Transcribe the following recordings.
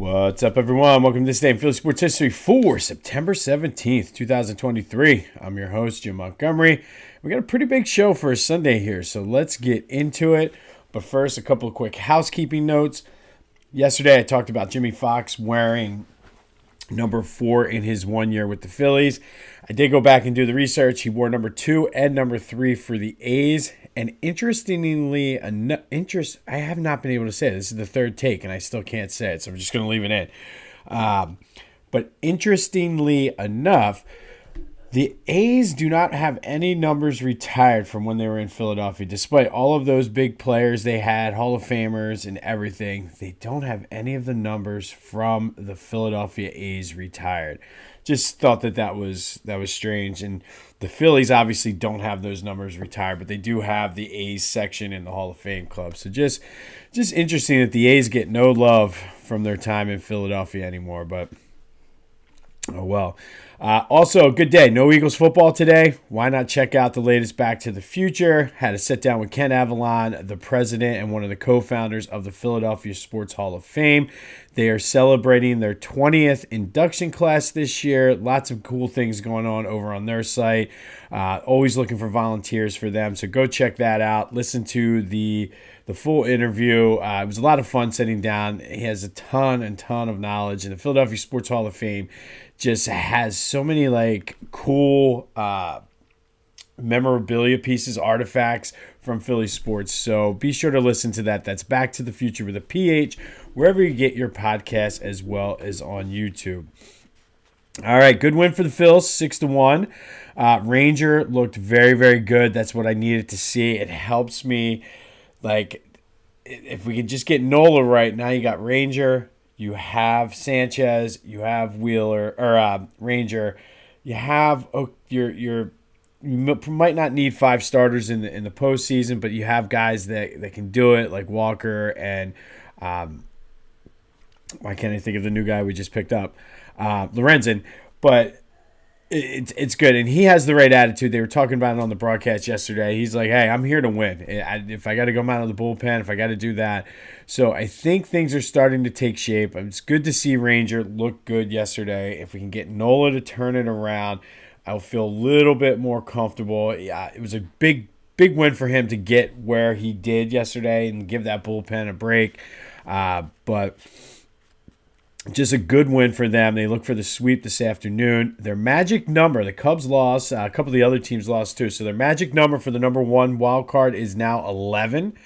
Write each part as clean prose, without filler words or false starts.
What's up, everyone? Welcome to this day in Philly sports history for September 17th, 2023. I'm your host, Jim Montgomery. We got a pretty big show for a Sunday here, so let's get into it. But first, a couple of quick housekeeping notes. Yesterday, I talked about Jimmy Fox wearing number 4 in his 1 year with the Phillies. I did go back and do the research. He wore number 2 and number 3 for the A's. And interestingly, I have not been able to say it. This is the third take, and I still can't say it, so I'm just going to leave it in. But interestingly enough, the A's do not have any numbers retired from when they were in Philadelphia. Despite all of those big players they had, Hall of Famers and everything, they don't have any of the numbers from the Philadelphia A's retired. Just thought that was strange. And the Phillies obviously don't have those numbers retired, but they do have the A's section in the Hall of Fame club. So just interesting that the A's get no love from their time in Philadelphia anymore, but oh well. Also, a good day. No Eagles football today. Why not check out the latest Back to the Future? Had a sit down with Ken Avalon, the president and one of the co-founders of the Philadelphia Sports Hall of Fame. They are celebrating their 20th induction class this year. Lots of cool things going on over on their site. Always looking for volunteers for them. So go check that out. Listen to the full interview. It was a lot of fun sitting down. He has a ton of knowledge. And the Philadelphia Sports Hall of Fame just has so many cool memorabilia pieces, artifacts from Philly sports. So be sure to listen to that. That's Back to the Future with a PH, wherever you get your podcast, as well as on YouTube. All right, good win for the Phils, 6-1. Ranger looked very, very good. That's what I needed to see. It helps me, if we could just get Nola right. Now you got Ranger, you have Sanchez, you have Wheeler or Ranger. You have you might not need 5 starters in the postseason, but you have guys that can do it, like Walker and why can't I think of the new guy we just picked up, Lorenzen. But it's good, and he has the right attitude. They were talking about it on the broadcast yesterday. He's like, hey, I'm here to win. If I got to go out of the bullpen, if I got to do that. So I think things are starting to take shape. It's good to see Ranger look good yesterday. If we can get Nola to turn it around, I'll feel a little bit more comfortable. Yeah, it was a big win for him to get where he did yesterday and give that bullpen a break. But just a good win for them. They look for the sweep this afternoon. Their magic number, the Cubs lost. A couple of the other teams lost too. So their magic number for the number 1 wild card is now 11,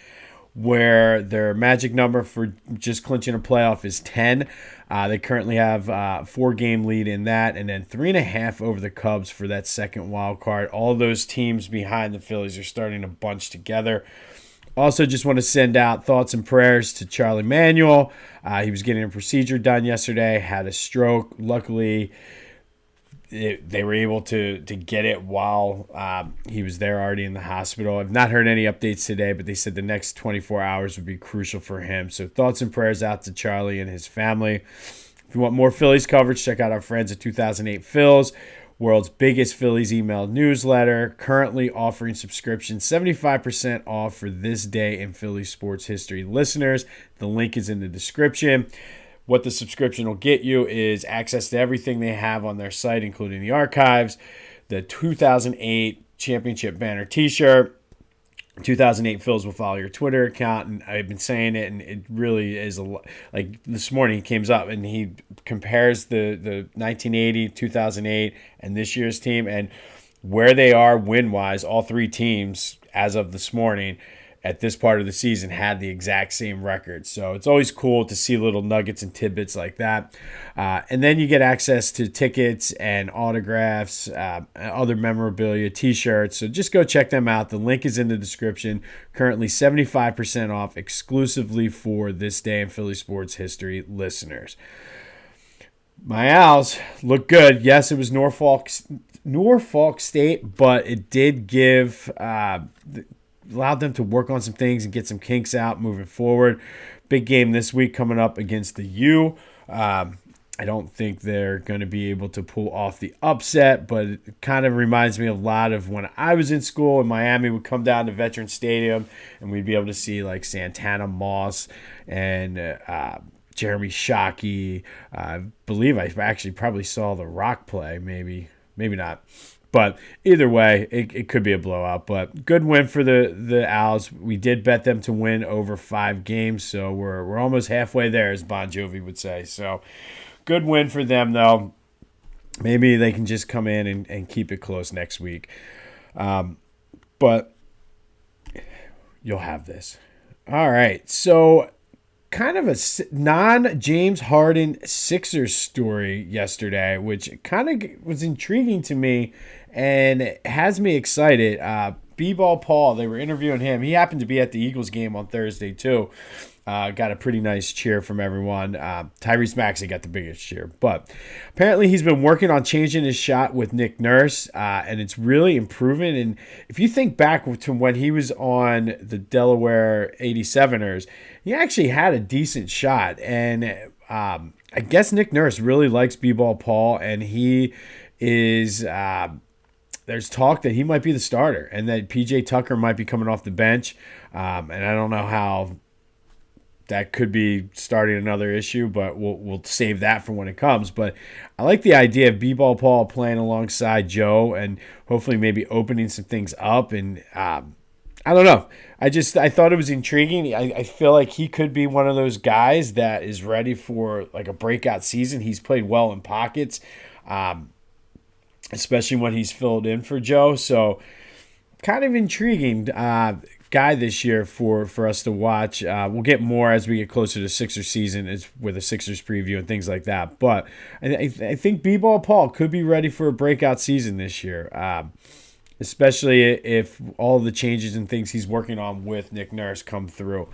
where their magic number for just clinching a playoff is 10. They currently have a 4-game lead in that, and then 3.5 over the Cubs for that second wild card. All those teams behind the Phillies are starting to bunch together. Also, just want to send out thoughts and prayers to Charlie Manuel. He was getting a procedure done yesterday, had a stroke. Luckily, they were able to get it while he was there already in the hospital. I've not heard any updates today, but they said the next 24 hours would be crucial for him. So thoughts and prayers out to Charlie and his family. If you want more Phillies coverage, check out our friends at 2008 Phils, world's biggest Phillies email newsletter, currently offering subscription 75% off for this day in Philly sports history listeners. The link is in the description. What the subscription will get you is access to everything they have on their site, including the archives, the 2008 championship banner t-shirt. 2008 Phils will follow your Twitter account, and I've been saying it, and it really is like this morning he came up and he compares the 1980, 2008, and this year's team, and where they are win-wise. All 3 teams, as of this morning, at this part of the season, had the exact same record. So it's always cool to see little nuggets and tidbits like that. And then you get access to tickets and autographs, other memorabilia, t-shirts. So just go check them out. The link is in the description. Currently 75% off exclusively for this day in Philly sports history listeners. My Owls look good. Yes, it was Norfolk State, but it did give allowed them to work on some things and get some kinks out moving forward. Big game this week coming up against the U. I don't think they're going to be able to pull off the upset, but it kind of reminds me a lot of when I was in school and Miami would come down to Veterans Stadium and we'd be able to see like Santana Moss and Jeremy Shockey. I believe I actually probably saw The Rock play. Maybe not. But either way, it could be a blowout. But good win for the Owls. We did bet them to win over 5 games, so we're almost halfway there, as Bon Jovi would say. So good win for them, though. Maybe they can just come in and keep it close next week. But you'll have this. All right, so kind of a non-James Harden Sixers story yesterday, which kind of was intriguing to me and has me excited. B-Ball Paul, they were interviewing him. He happened to be at the Eagles game on Thursday, too. Got a pretty nice cheer from everyone. Tyrese Maxey got the biggest cheer. But apparently he's been working on changing his shot with Nick Nurse, and it's really improving. And if you think back to when he was on the Delaware 87ers, he actually had a decent shot. And I guess Nick Nurse really likes B-Ball Paul, and he is there's talk that he might be the starter and that P.J. Tucker might be coming off the bench. And I don't know how that could be starting another issue, but we'll save that for when it comes. But I like the idea of B-Ball Paul playing alongside Joe and hopefully maybe opening some things up. And I don't know. I thought it was intriguing. I feel like he could be one of those guys that is ready for like a breakout season. He's played well in pockets, especially when he's filled in for Joe. So kind of intriguing guy this year for us to watch. We'll get more as we get closer to Sixers season with a Sixers preview and things like that. But I think B-Ball Paul could be ready for a breakout season this year, especially if all the changes and things he's working on with Nick Nurse come through.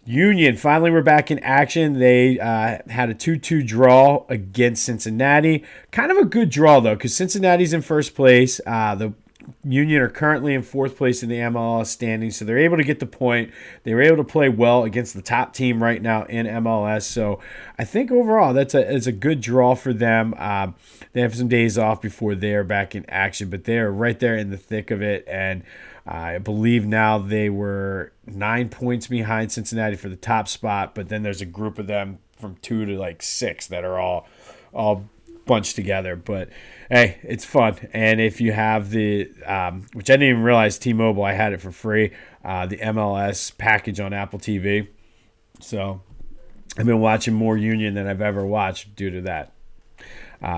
Union, finally we're back in action. They had a 2-2 draw against Cincinnati. Kind of a good draw, though, because Cincinnati's in first place. The Union are currently in 4th place in the MLS standings, so they're able to get the point. They were able to play well against the top team right now in MLS. So I think overall it's a good draw for them. They have some days off before they're back in action, but they're right there in the thick of it. And I believe now they were 9 points behind Cincinnati for the top spot, but then there's a group of them from 2 to like 6 that are all bunched together. But hey, it's fun. And if you have the which I didn't even realize T-Mobile, I had it for free, the MLS package on Apple TV. So I've been watching more Union than I've ever watched due to that.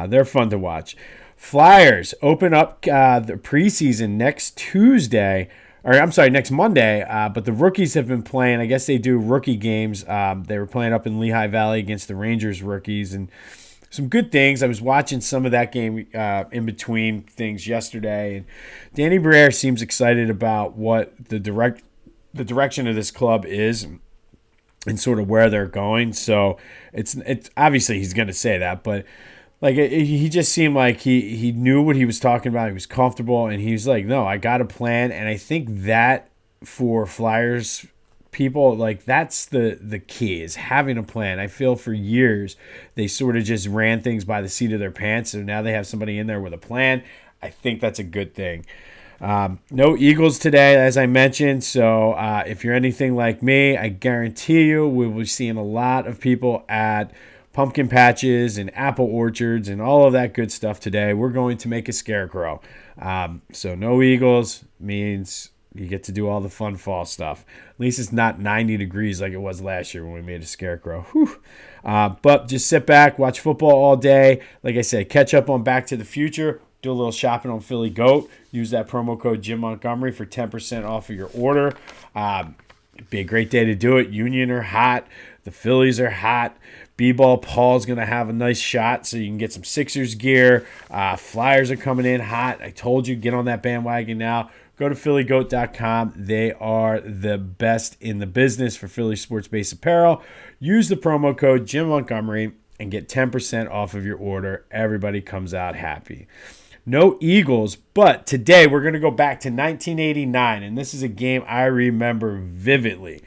They're fun to watch. Flyers open up the preseason next Monday. But the rookies have been playing. I guess they do rookie games. They were playing up in Lehigh Valley against the Rangers rookies, and some good things. I was watching some of that game in between things yesterday, and Danny Briere seems excited about what the direction of this club is and sort of where they're going. So it's obviously he's going to say that, but like he just seemed like he knew what he was talking about. He was comfortable, and he was like, "No, I got a plan." And I think that for Flyers people, like that's the key, is having a plan. I feel for years they sort of just ran things by the seat of their pants, so now they have somebody in there with a plan. I think that's a good thing. No Eagles today, as I mentioned, so if you're anything like me, I guarantee you we will be seeing a lot of people at pumpkin patches and apple orchards and all of that good stuff today. We're going to make a scarecrow. So no Eagles means you get to do all the fun fall stuff. At least it's not 90 degrees like it was last year when we made a scarecrow. But just sit back, watch football all day. Like I said, catch up on Back to the Future. Do a little shopping on Philly Goat. Use that promo code Jim Montgomery for 10% off of your order. It'd be a great day to do it. Union are hot. The Phillies are hot. B-Ball Paul's going to have a nice shot so you can get some Sixers gear. Flyers are coming in hot. I told you, get on that bandwagon now. Go to phillygoat.com. They are the best in the business for Philly sports-based apparel. Use the promo code Jim Montgomery and get 10% off of your order. Everybody comes out happy. No Eagles, but today we're going to go back to 1989, and this is a game I remember vividly.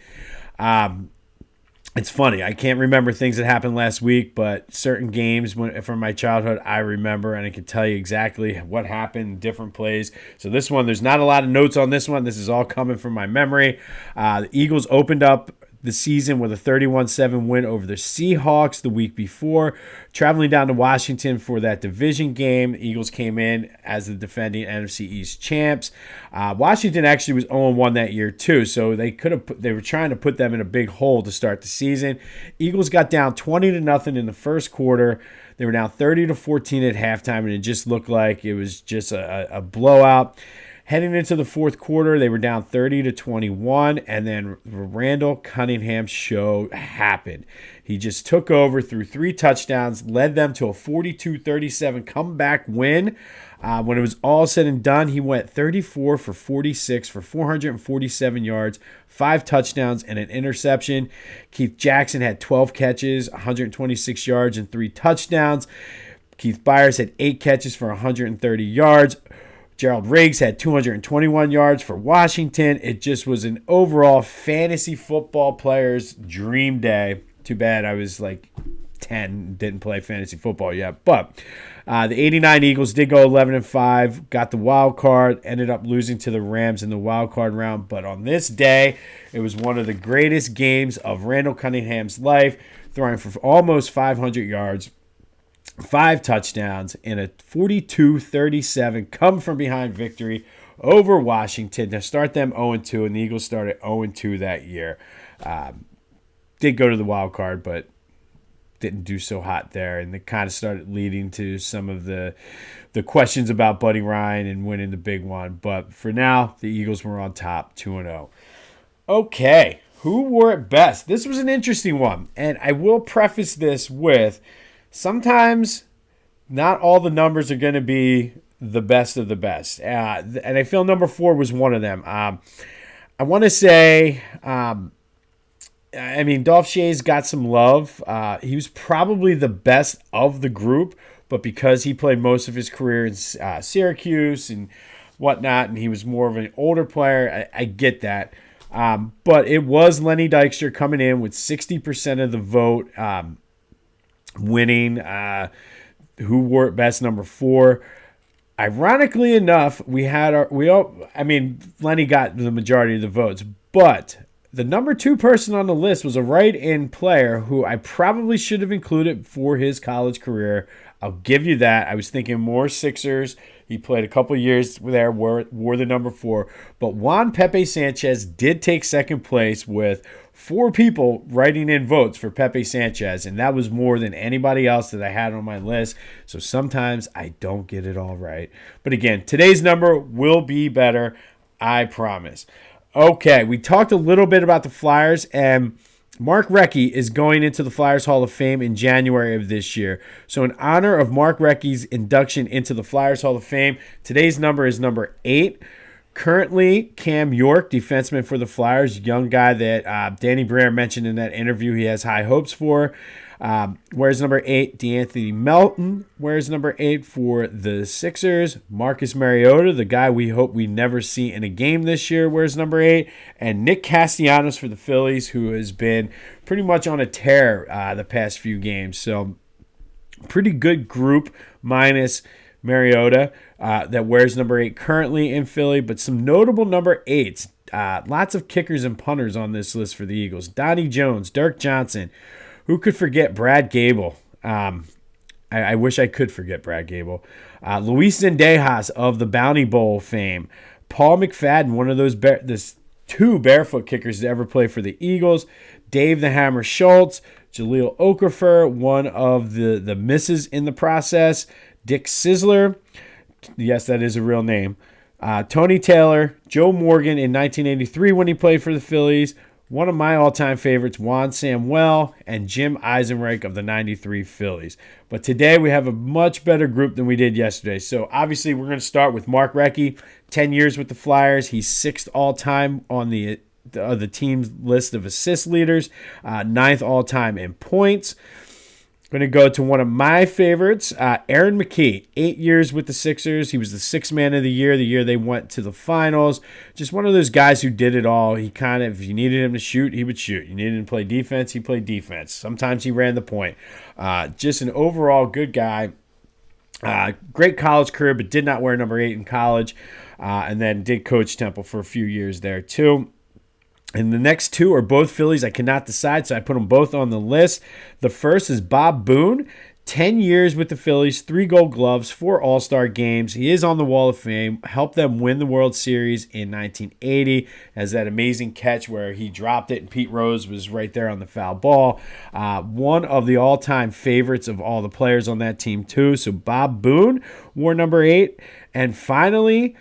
It's funny. I can't remember things that happened last week, but certain games from my childhood I remember, and I can tell you exactly what happened, different plays. So this one, there's not a lot of notes on this one. This is all coming from my memory. The Eagles opened up the season with a 31-7 win over the Seahawks the week before, traveling down to Washington for that division game. The Eagles came in as the defending NFC East champs. Washington actually was 0-1 that year too, so they were trying to put them in a big hole to start the season. Eagles got down 20-0 in the first quarter. They were down 30-14 at halftime, and it just looked like it was just a blowout. Heading into the fourth quarter, they were down 30-21, and then Randall Cunningham's show happened. He just took over, threw 3 touchdowns, led them to a 42-37 comeback win. When it was all said and done, he went 34 for 46 for 447 yards, 5 touchdowns, and an interception. Keith Jackson had 12 catches, 126 yards, and 3 touchdowns. Keith Byers had 8 catches for 130 yards. Gerald Riggs had 221 yards for Washington. It just was an overall fantasy football player's dream day. Too bad I was like 10, didn't play fantasy football yet. But the 89 Eagles did go 11-5, got the wild card, ended up losing to the Rams in the wild card round. But on this day, it was one of the greatest games of Randall Cunningham's life, throwing for almost 500 yards. 5 touchdowns in a 42-37 come-from-behind victory over Washington to start them 0-2, and the Eagles started 0-2 that year. Did go to the wild card, but didn't do so hot there, and it kind of started leading to some of the questions about Buddy Ryan and winning the big one. But for now, the Eagles were on top, 2-0. Okay, who wore it best? This was an interesting one, and I will preface this with sometimes not all the numbers are going to be the best of the best. And I feel number 4 was one of them. I want to say, Dolph Schayes got some love. He was probably the best of the group, but because he played most of his career in Syracuse and whatnot, and he was more of an older player, I get that. But it was Lenny Dykstra coming in with 60% of the vote, winning. Who wore it best, number 4. Ironically enough, Lenny got the majority of the votes, but the number 2 person on the list was a right-in player who I probably should have included for his college career. I'll give you that. I was thinking more Sixers. He played a couple years there, wore the number 4. But Juan Pepe Sanchez did take second place with 4 people writing in votes for Pepe Sanchez, and that was more than anybody else that I had on my list. So sometimes I don't get it all right. But again, today's number will be better, I promise. Okay, we talked a little bit about the Flyers, and Mark Recchi is going into the Flyers Hall of Fame in January of this year. So in honor of Mark Recchi's induction into the Flyers Hall of Fame, today's number is number 8. Currently, Cam York, defenseman for the Flyers, young guy that Danny Briere mentioned in that interview he has high hopes for. Wears number 8. DeAnthony Melton wears number 8 for the Sixers. Marcus Mariota, the guy we hope we never see in a game this year, wears number 8. And Nick Castellanos for the Phillies, who has been pretty much on a tear the past few games. So pretty good group minus Mariota that wears number 8 currently in Philly, but some notable number 8s. Lots of kickers and punters on this list for the Eagles. Donnie Jones, Dirk Johnson. Who could forget Brad Gable? I wish I could forget Brad Gable. Luis Zendejas of the Bounty Bowl fame. Paul McFadden, one of those 2 barefoot kickers to ever play for the Eagles. Dave the Hammer Schultz. Jaleel Okafor, one of the misses in the process. Dick Sizzler. Yes, that is a real name. Tony Taylor. Joe Morgan in 1983 when he played for the Phillies. One of my all-time favorites, Juan Samuel, and Jim Eisenreich of the 93 Phillies. But today we have a much better group than we did yesterday. So obviously we're going to start with Mark Recchi, 10 years with the Flyers. He's 6th all-time on the team's list of assist leaders, 9th all-time in points. Going to go to one of my favorites, Aaron McKee, 8 years with the Sixers. He was the 6th man of the year they went to the finals. Just one of those guys who did it all. He kind of, if you needed him to shoot, he would shoot. You needed him to play defense, he played defense. Sometimes he ran the point. Just an overall good guy. Great college career, but did not wear number 8 in college. And then did coach Temple for a few years there too. And the next two are both Phillies. I cannot decide, so I put them both on the list. The first is Bob Boone. 10 years with the Phillies, 3 Gold Gloves, 4 All-Star games. He is on the Wall of Fame. Helped them win the World Series in 1980 as that amazing catch where he dropped it and Pete Rose was right there on the foul ball. One of the all-time favorites of all the players on that team too. So Bob Boone wore number 8. And finally,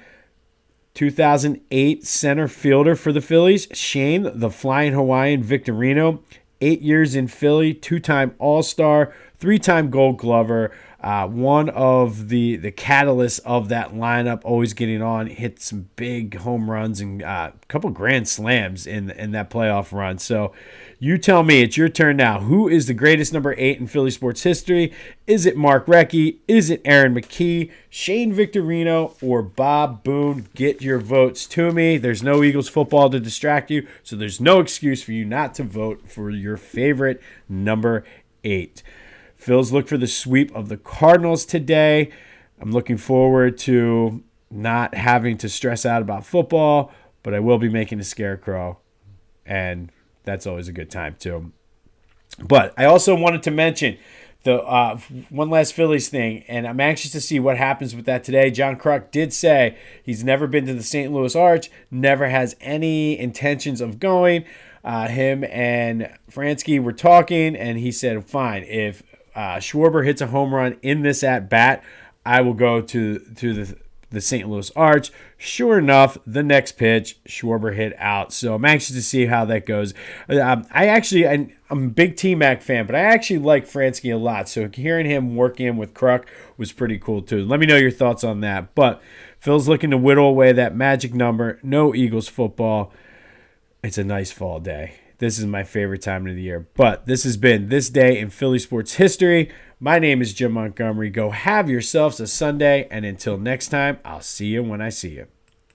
2008 center fielder for the Phillies, Shane the Flying Hawaiian Victorino. 8 years in Philly, 2-time All-Star, 3-time Gold Glover, one of the catalysts of that lineup, always getting on, hit some big home runs and a couple grand slams in that playoff run. So you tell me, it's your turn now. Who is the greatest number 8 in Philly sports history? Is it Mark Recchi? Is it Aaron McKee, Shane Victorino, or Bob Boone? Get your votes to me. There's no Eagles football to distract you, so there's no excuse for you not to vote for your favorite number 8. Phil's look for the sweep of the Cardinals today. I'm looking forward to not having to stress out about football, but I will be making a scarecrow, and that's always a good time too. But I also wanted to mention the one last Phillies thing, and I'm anxious to see what happens with that today. John Kruk did say he's never been to the St. Louis Arch, never has any intentions of going. Him and Fransky were talking, and he said, fine, if Schwarber hits a home run in this at-bat, I will go to the St. Louis Arch. Sure enough, the next pitch, Schwarber hit out. So I'm anxious to see how that goes. I'm a big T-Mac fan, but I actually like Fransky a lot. So hearing him work in with Kruk was pretty cool too. Let me know your thoughts on that. But Phil's looking to whittle away that magic number. No Eagles football. It's a nice fall day. This is my favorite time of the year. But this has been This Day in Philly Sports History. My name is Jim Montgomery. Go have yourselves a Sunday. And until next time, I'll see you when I see you.